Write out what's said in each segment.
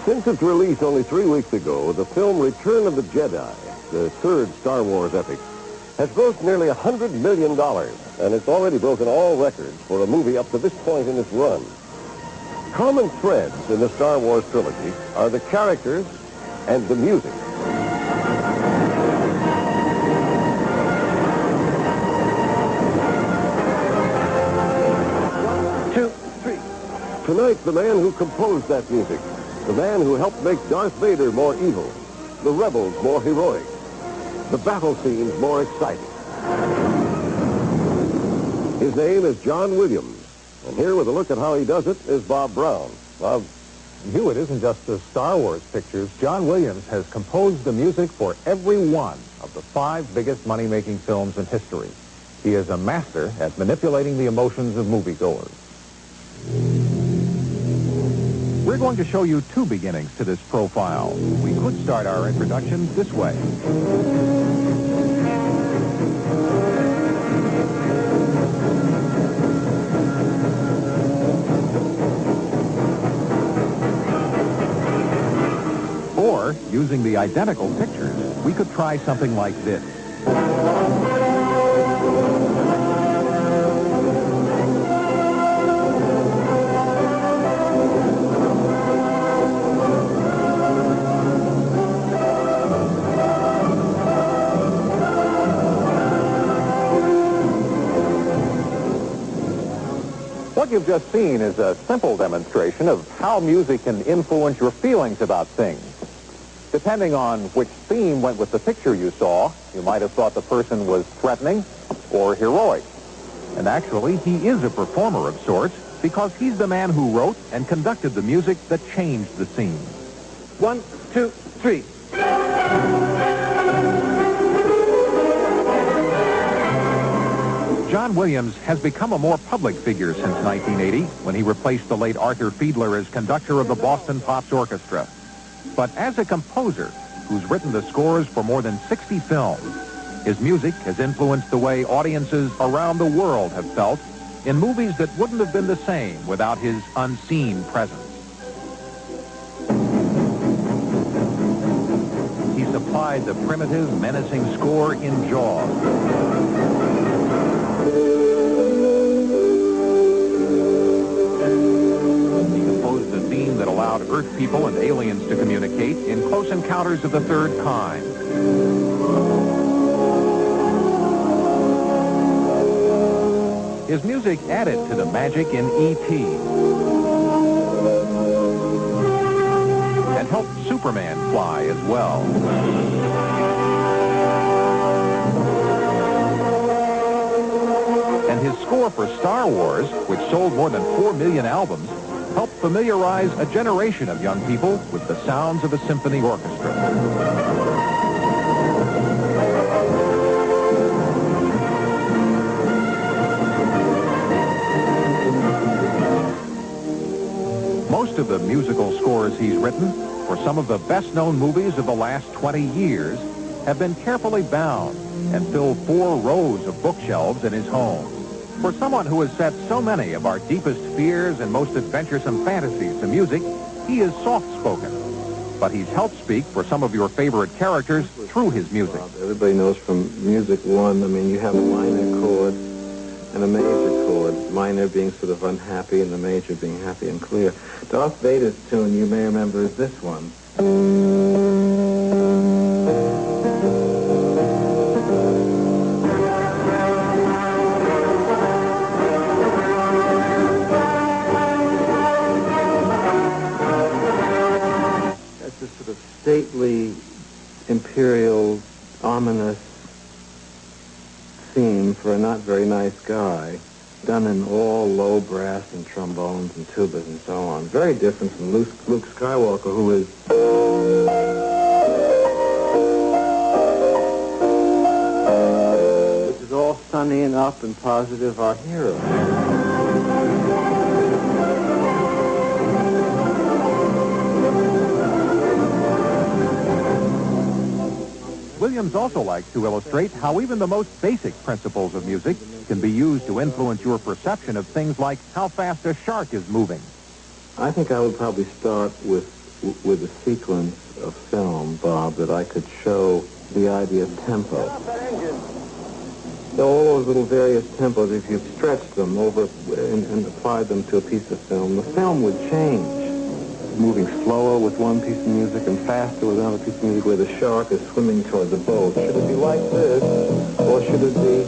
Since its release only 3 weeks ago, the film Return of the Jedi, the third Star Wars epic, has grossed nearly $100 million, and it's already broken all records for a movie up to this point in its run. Common threads in the Star Wars trilogy are the characters and the music. Tonight, the man who composed that music, the man who helped make Darth Vader more evil, the rebels more heroic, the battle scenes more exciting. His name is Jhon Williams, and here with a look at how he does it is Bob Brown. Bob? It isn't just the Star Wars pictures. Jhon Williams has composed the music for every one of the 5 biggest money-making films in history. He is a master at manipulating the emotions of moviegoers. We're going to show you 2 beginnings to this profile. We could start our introduction this way. Or, using the identical pictures, we could try something like this. What you've just seen is a simple demonstration of how music can influence your feelings about things. Depending on which theme went with the picture you saw, you might have thought the person was threatening or heroic. And actually, he is a performer of sorts because he's the man who wrote and conducted the music that changed the scene. 1, 2, 3. Jhon Williams has become a more public figure since 1980 when he replaced the late Arthur Fiedler as conductor of the Boston Pops Orchestra. But as a composer who's written the scores for more than 60 films, his music has influenced the way audiences around the world have felt in movies that wouldn't have been the same without his unseen presence. He supplied the primitive, menacing score in Jaws. That allowed Earth people and aliens to communicate in Close Encounters of the Third Kind. His music added to the magic in E.T. and helped Superman fly as well. And his score for Star Wars, which sold more than 4 million albums, helped familiarize a generation of young people with the sounds of a symphony orchestra. Most of the musical scores he's written for some of the best-known movies of the last 20 years have been carefully bound and fill 4 rows of bookshelves in his home. For someone who has set so many of our deepest fears and most adventuresome fantasies to music, he is soft-spoken. But he's helped speak for some of your favorite characters through his music. Everybody knows from music 1, you have a minor chord and a major chord, minor being sort of unhappy and the major being happy and clear. Darth Vader's tune, you may remember, is this one. Stately, imperial, ominous theme for a not very nice guy, done in all low brass and trombones and tubas and so on. Very different from Luke Skywalker, who is... which is all sunny and up and positive, our hero. Williams also likes to illustrate how even the most basic principles of music can be used to influence your perception of things like how fast a shark is moving. I think I would probably start with with a sequence of film, Bob, that I could show the idea of tempo. All those little various tempos, if you stretched them over and applied them to a piece of film, the film would change. Moving slower with one piece of music and faster with another piece of music, where the shark is swimming toward the boat. Should it be like this? Or should it be...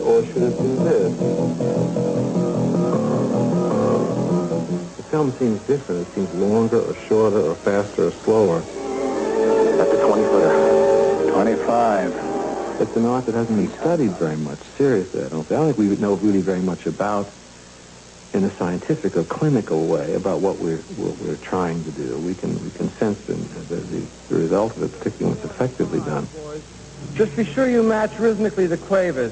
Or should it do this? The film seems different. It seems longer or shorter or faster or slower. That's a 20-footer. 25. It's an art that hasn't been studied very much, seriously, I don't think we would know really very much about, in a scientific or clinical way, about what we're trying to do. We can sense the result of it, particularly when it's effectively done. Just be sure you match rhythmically the quavers.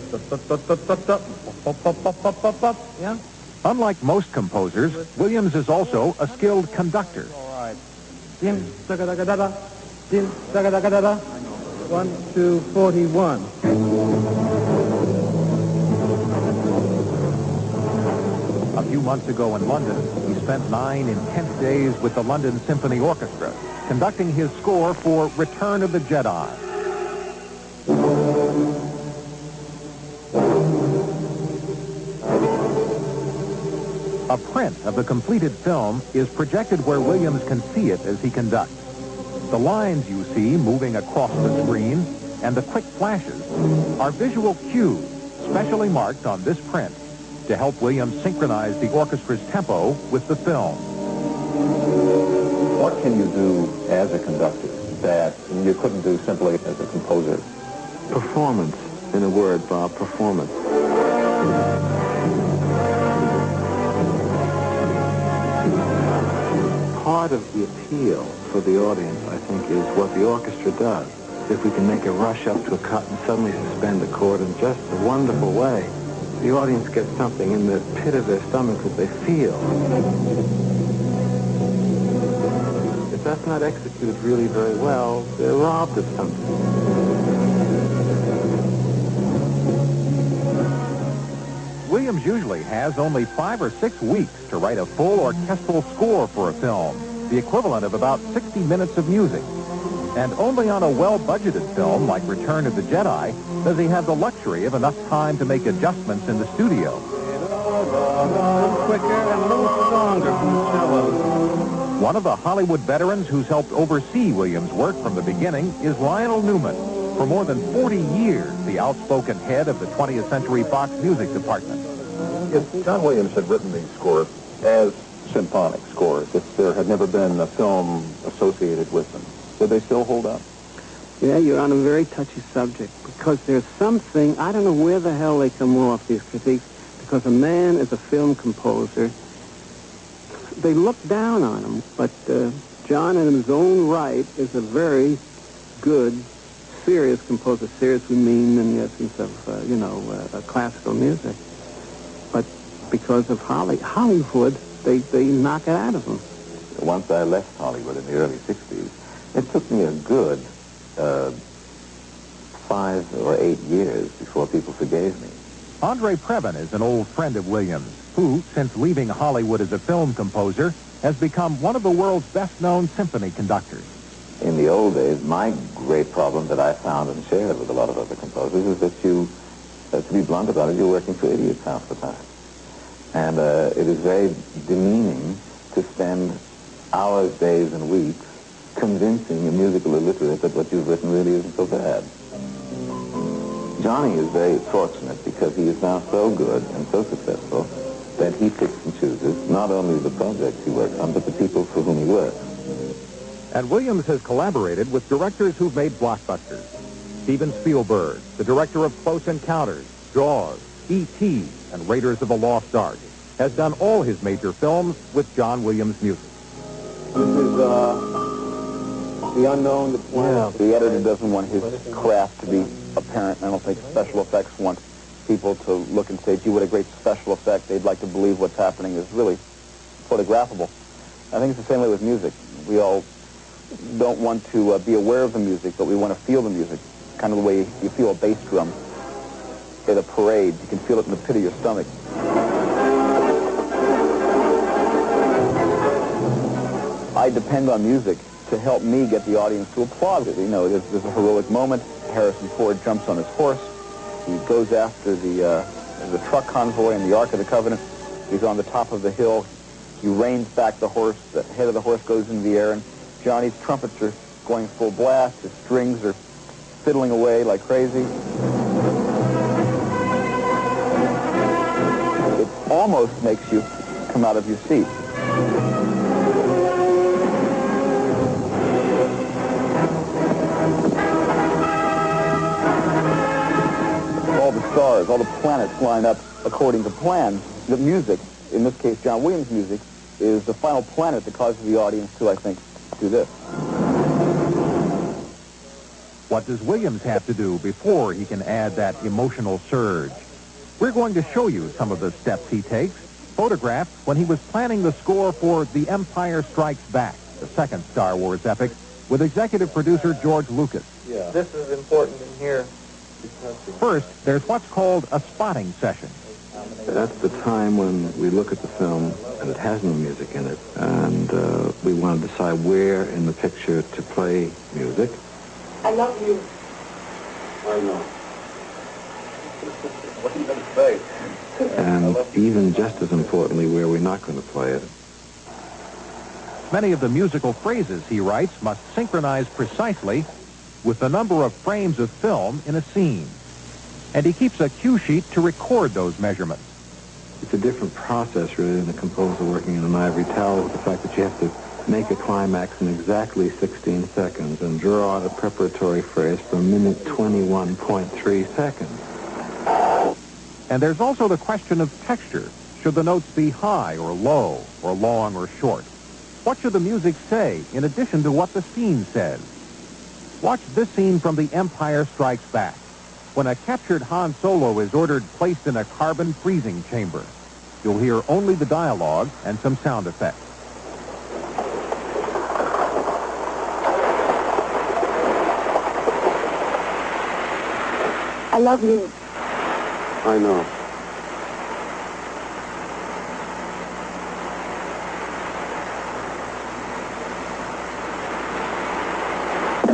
Yeah? Unlike most composers, Williams is also a skilled conductor. All right. Dim, da-ga-da-ga-da-da. Dim, da-ga-da-ga-da-da. 1, 2, 41. A few months ago in London, he spent 9 intense days with the London Symphony Orchestra, conducting his score for Return of the Jedi. A print of the completed film is projected where Williams can see it as he conducts. The lines you see moving across the screen and the quick flashes are visual cues specially marked on this print to help Williams synchronize the orchestra's tempo with the film. What can you do as a conductor that you couldn't do simply as a composer? Performance, in a word, Bob, performance. Part of the appeal for the audience, I think, is what the orchestra does. If we can make a rush up to a cut and suddenly suspend a chord in just a wonderful way, the audience gets something in the pit of their stomach that they feel. If that's not executed really very well, they're robbed of something. Williams usually has only 5 or 6 weeks to write a full orchestral score for a film, the equivalent of about 60 minutes of music. And only on a well-budgeted film like Return of the Jedi does he have the luxury of enough time to make adjustments in the studio. A little quicker and a little stronger from the cello. One of the Hollywood veterans who's helped oversee Williams' work from the beginning is Lionel Newman. For more than 40 years, the outspoken head of the 20th Century Fox Music Department. If Jhon Williams had written these scores as symphonic scores, if there had never been a film associated with them, would they still hold up? Yeah, you're on a very touchy subject because there's something, I don't know where the hell they come off, these critiques, because a man is a film composer. They look down on him, but Jhon in his own right is a very good, serious composer. Serious we mean in the essence of, classical music. But because of Hollywood, they knock it out of him. Once I left Hollywood in the early 60s, it took me a good 5 or 8 years before people forgave me. Andre Previn is an old friend of Williams, who, since leaving Hollywood as a film composer, has become one of the world's best-known symphony conductors. In the old days, my great problem that I found and shared with a lot of other composers is that you, to be blunt about it, you're working for idiots half the time. And it is very demeaning to spend hours, days, and weeks convincing a musical illiterate that what you've written really isn't so bad. Johnny is very fortunate because he is now so good and so successful that he picks and chooses not only the projects he works on, but the people for whom he works. And Williams has collaborated with directors who've made blockbusters. Steven Spielberg, the director of Close Encounters, Jaws, E.T., and Raiders of the Lost Ark, has done all his major films with Jhon Williams music. This is the unknown, the planet. The editor doesn't want his craft to be apparent. I don't think special effects want people to look and say, gee, what a great special effect. They'd like to believe what's happening is really photographable. I think it's the same way with music. We all don't want to be aware of the music, but we want to feel the music. Kind of the way you feel a bass drum at a parade. You can feel it in the pit of your stomach. I depend on music to help me get the audience to applaud it. You know, there's a heroic moment. Harrison Ford jumps on his horse. He goes after the truck convoy in the Ark of the Covenant. He's on the top of the hill. He reins back the horse. The head of the horse goes into the air, and Johnny's trumpets are going full blast. His strings are fiddling away like crazy. It almost makes you come out of your seat. All the stars, all the planets line up according to plan. The music, in this case Jhon Williams' music, is the final planet that causes the audience to, I think, do this. What does Williams have to do before he can add that emotional surge? We're going to show you some of the steps he takes, photographed when he was planning the score for The Empire Strikes Back, the second Star Wars epic, with executive producer George Lucas. Yeah. This is important in here. First, there's what's called a spotting session. That's the time when we look at the film and it has no music in it, and we want to decide where in the picture to play music. I love you. I know. What are you going to say? And even just as importantly, where we're not going to play it. Many of the musical phrases he writes must synchronize precisely with the number of frames of film in a scene. And he keeps a cue sheet to record those measurements. It's a different process, really, than a composer working in an ivory tower, with the fact that you have to make a climax in exactly 16 seconds and draw out a preparatory phrase for a minute 21.3 seconds. And there's also the question of texture. Should the notes be high or low, or long or short? What should the music say in addition to what the scene says? Watch this scene from The Empire Strikes Back, when a captured Han Solo is ordered placed in a carbon freezing chamber. You'll hear only the dialogue and some sound effects. I love you. I know.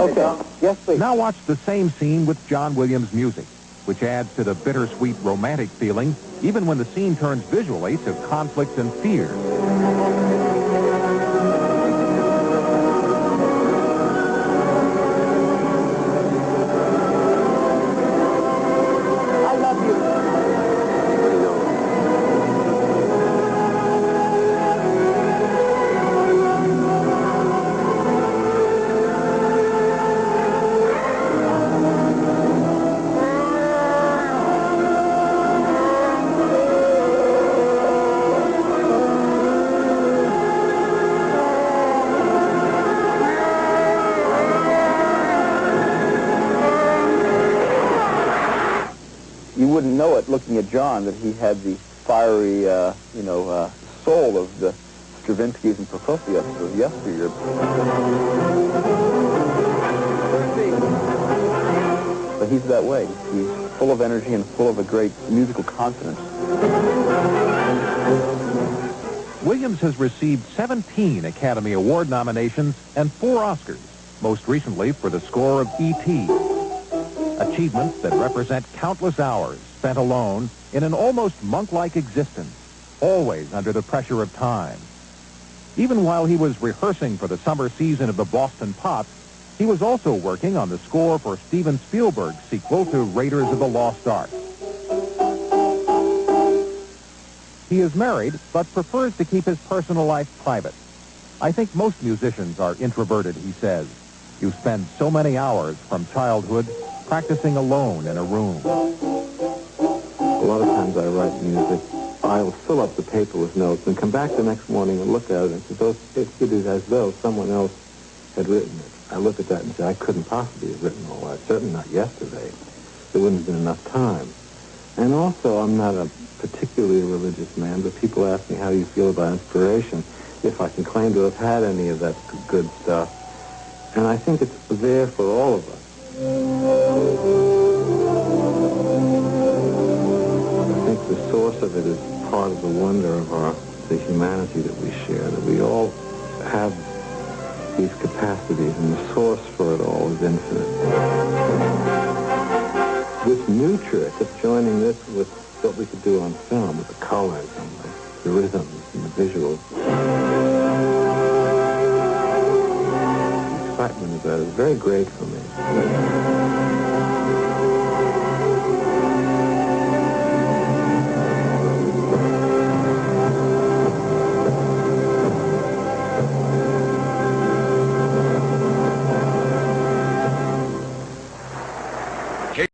Okay. Yes, please. Now watch the same scene with Jhon Williams' music, which adds to the bittersweet romantic feeling, even when the scene turns visually to conflict and fear. I love you. You wouldn't know it looking at Jhon that he had the fiery, soul of the Stravinskys and Prokofievs of yesteryear. But he's that way. He's full of energy and full of a great musical confidence. Williams has received 17 Academy Award nominations and 4 Oscars, most recently for the score of E.T., achievements that represent countless hours spent alone in an almost monk-like existence, always under the pressure of time. Even while he was rehearsing for the summer season of the Boston Pops, he was also working on the score for Steven Spielberg's sequel to Raiders of the Lost Ark. He is married, but prefers to keep his personal life private. I think most musicians are introverted, he says. You spend so many hours from childhood practicing alone in a room. A lot of times I write music. I'll fill up the paper with notes and come back the next morning and look at it and say, it is as though someone else had written it. I look at that and say, I couldn't possibly have written all that. Certainly not yesterday. There wouldn't have been enough time. And also, I'm not a particularly religious man, but people ask me how you feel about inspiration, if I can claim to have had any of that good stuff. And I think it's there for all of us. I think the source of it is part of the wonder of the humanity that we share, that we all have these capacities, and the source for it all is infinite. This new trick of joining this with what we could do on film, with the colors and the rhythms and the visuals, the excitement of that is very great for me.